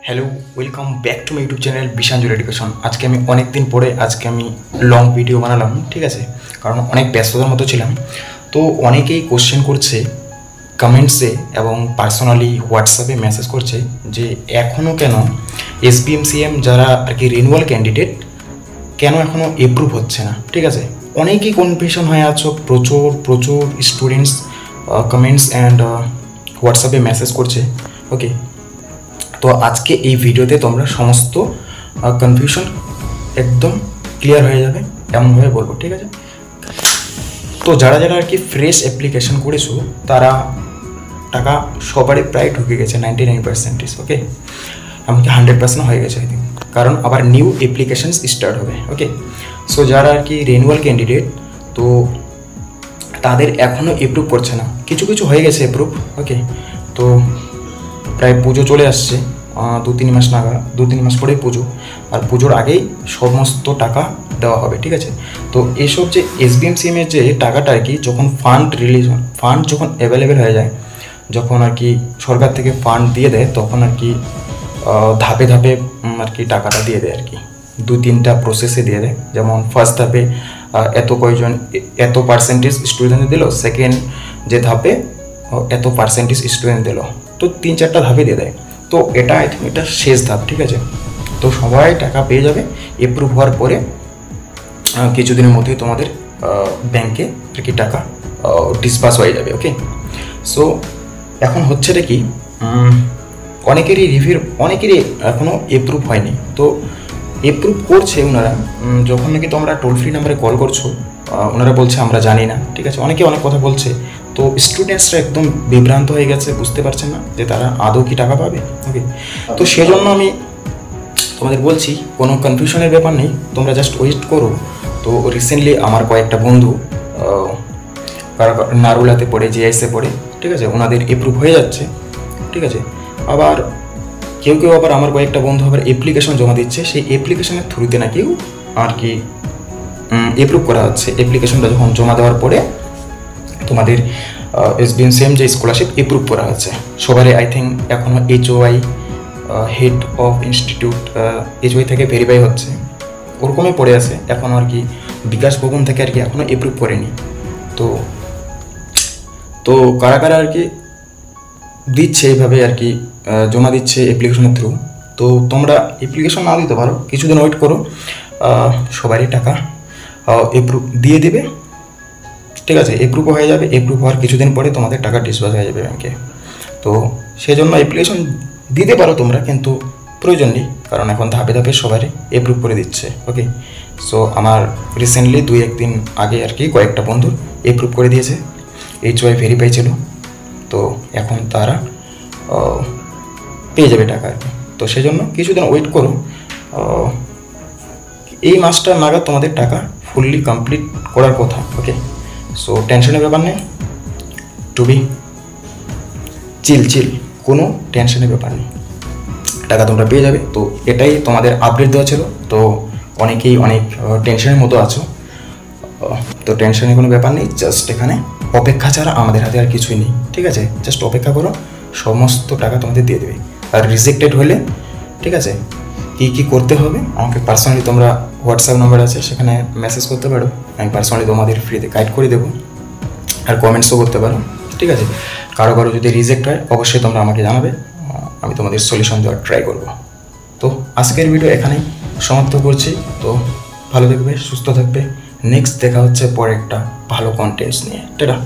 Hello, welcome back to my YouTube channel বিশাঞ্জুর education. আজকে আমি অনেক দিন পরে লং ভিডিও বানালাম, ঠিক আছে, কারণ অনেক ব্যস্ততার মতো ছিলাম। তো অনেকেই কোশ্চেন করছে কমেন্টসে এবং পার্সোনালি হোয়াটসঅ্যাপে মেসেজ করছে যে এখনও কেন এসবিএমসিএম যারা আর কি রিনিউয়াল ক্যান্ডিডেট কেন এখনও এপ্রুভ হচ্ছে না, ঠিক আছে। অনেকেই কনফিউশন হয়ে আছো, প্রচুর স্টুডেন্টস কমেন্টস অ্যান্ড হোয়াটসঅ্যাপে মেসেজ করছে। ওকে, তো আজকে এই ভিডিওতে তোমরা সমস্ত কনফিউশন একদম ক্লিয়ার হয়ে যাবে এমনভাবে বলবো, ঠিক আছে। তো যারা আর কি ফ্রেশ অ্যাপ্লিকেশন করেছো তারা টাকা সবারই প্রায় ঢুকে গেছে 99%। ওকে, এমনকি 100% হয়ে গেছে আই থিঙ্ক, কারণ আবার নিউ অ্যাপ্লিকেশনস স্টার্ট হবে। ওকে, সো যারা আর কি রিনিউয়াল ক্যান্ডিডেট তো তাদের এখনও এপ্রুভ করছে না, কিছু হয়ে গেছে এপ্রুভ। ওকে, তো প্রায় পুজো চলে আসছে, 2-3 মাস নাগাদ, 2-3 মাস পরেই পুজো, আর পুজোর আগেই সমস্ত টাকা দেওয়া হবে, ঠিক আছে। তো এইসব যে এসবিএমসিএমের যে টাকাটা আর কি যখন ফান্ড যখন অ্যাভেলেবেল হয়ে যায়, যখন আর কি সরকার থেকে ফান্ড দিয়ে দেয়, তখন আর কি ধাপে ধাপে আর কি টাকাটা দিয়ে দেয় আর কি, 2-3টা প্রসেসে দিয়ে দেয়। যেমন ফার্স্ট ধাপে এত পার্সেন্টেজ স্টুডেন্ট দিল, সেকেন্ড যে ধাপে এত পার্সেন্টেজ স্টুডেন্ট দিল, তো 3-4টা ধাপে দিয়ে দেয়। তো এটা আই থিঙ্ক এটা শেষ ধাপ, ঠিক আছে। তো সবাই টাকা পেয়ে যাবে এপ্রুভ হওয়ার পরে, কিছুদিনের মধ্যেই তোমাদের ব্যাংকে আর কি টাকা ডিসবার্স হয়ে যাবে। ওকে, সো এখন হচ্ছেটা কি, অনেকেরই এখনও এপ্রুভ হয়নি, তো এপ্রুভ করছে ওনারা। যখন নাকি তোমরা টোল ফ্রি নাম্বারে কল করছো, ওনারা বলছে আমরা জানি না, ঠিক আছে, অনেকে অনেক কথা বলছে। তো স্টুডেন্টসরা একদম বিভ্রান্ত হয়ে গেছে, বুঝতে পারছেন না যে তারা আদৌ কি টাকা পাবে। ওকে, তো সেজন্য আমি তোমাদের বলছি কোনো কনফিউশনের ব্যাপার নেই, তোমরা জাস্ট ওয়েট করো। তো রিসেন্টলি আমার কয়েকটা বন্ধু নারুলাতে পড়ে, জিআইসে পড়ে, ঠিক আছে, ওনাদের এপ্রুভ হয়ে যাচ্ছে, ঠিক আছে। আবার কেউ আবার আমার কয়েকটা বন্ধু আবার অ্যাপ্লিকেশন জমা দিচ্ছে, সেই অ্যাপ্লিকেশনের থ্রুতে না কেউ আর কি এপ্রুভ করা হচ্ছে। অ্যাপ্লিকেশনটা যখন জমা দেওয়ার পরে তোমাদের এসবিএমসিএম যে স্কলারশিপ এপ্রুভ করা হচ্ছে সবারই আই থিঙ্ক এখনও HOI head of institute HOI থেকে ভেরিফাই হচ্ছে, ওরকমই পড়ে আছে এখনও আর কি। বিকাশ ভবন থেকে আর কি এখনও এপ্রুভ করেনি। তো কারা আর কি দিচ্ছে এইভাবে আর কি জমা দিচ্ছে অ্যাপ্লিকেশনের থ্রু। তো তোমরা অ্যাপ্লিকেশন না দিতে পারো, কিছুদিন ওয়েট করো, সবারই টাকা এপ্রুভ দিয়ে দেবে, ঠিক আছে। এপ্রুভ হয়ে যাবে, এপ্রুভ হওয়ার কিছুদিন পরে তোমাদের টাকা ডিসবার্স হয়ে যাবে ব্যাংকে। তো সেই জন্য অ্যাপ্লিকেশন দিতে পারো তোমরা, কিন্তু প্রয়োজন নেই, কারণ এখন ধাপে ধাপে সবারই এপ্রুভ করে দিচ্ছে। ওকে, সো আমার রিসেন্টলি 2-1 দিন আগে আর কি কয়েকটা বন্ধু এপ্রুভ করে দিয়েছে, HOI ভেরিফাই ছিল, তো এখন তারা পেয়ে যাবে টাকা আর কি। তো সেই জন্য কিছুদিন ওয়েট করো, এই মাসটা নাগাদ তোমাদের টাকা ফুললি কমপ্লিট করার কথা। ওকে, সো টেনশনের ব্যাপার নেই, টু বি চিল, কোনো টেনশনের ব্যাপার নেই, টাকা তোমরা পেয়ে যাবে। তো এটাই তোমাদের আপডেট দেওয়া ছিল। তো অনেকেই অনেক টেনশনের মতো আছো, তো টেনশনের কোনো ব্যাপার নেই, জাস্ট এখানে অপেক্ষা ছাড়া আমাদের হাতে আর কিছুই নেই, ঠিক আছে। জাস্ট অপেক্ষা করো, সমস্ত টাকা তোমাদের দিয়ে দেবে। আর রিজেক্টেড হলে, ঠিক আছে, কী করতে হবে আমাকে পার্সোনালি তোমরা হোয়াটসঅ্যাপ নাম্বার আছে, সেখানে মেসেজ করতে পারো, আমি পার্সোনালি তোমাদের ফ্রিতে গাইড করে দেবো, আর কমেন্টসও করতে পারো, ঠিক আছে। কারো যদি রিজেক্ট হয় অবশ্যই তোমরা আমাকে জানাবে, আমি তোমাদের সলিউশন দেওয়ার ট্রাই করবো। তো আজকের ভিডিও এখানেই সমাপ্ত করছি। তো ভালো থাকবে, সুস্থ থাকবে, নেক্সট দেখা হচ্ছে পরে একটা ভালো কন্টেন্টস নিয়ে। টাটা।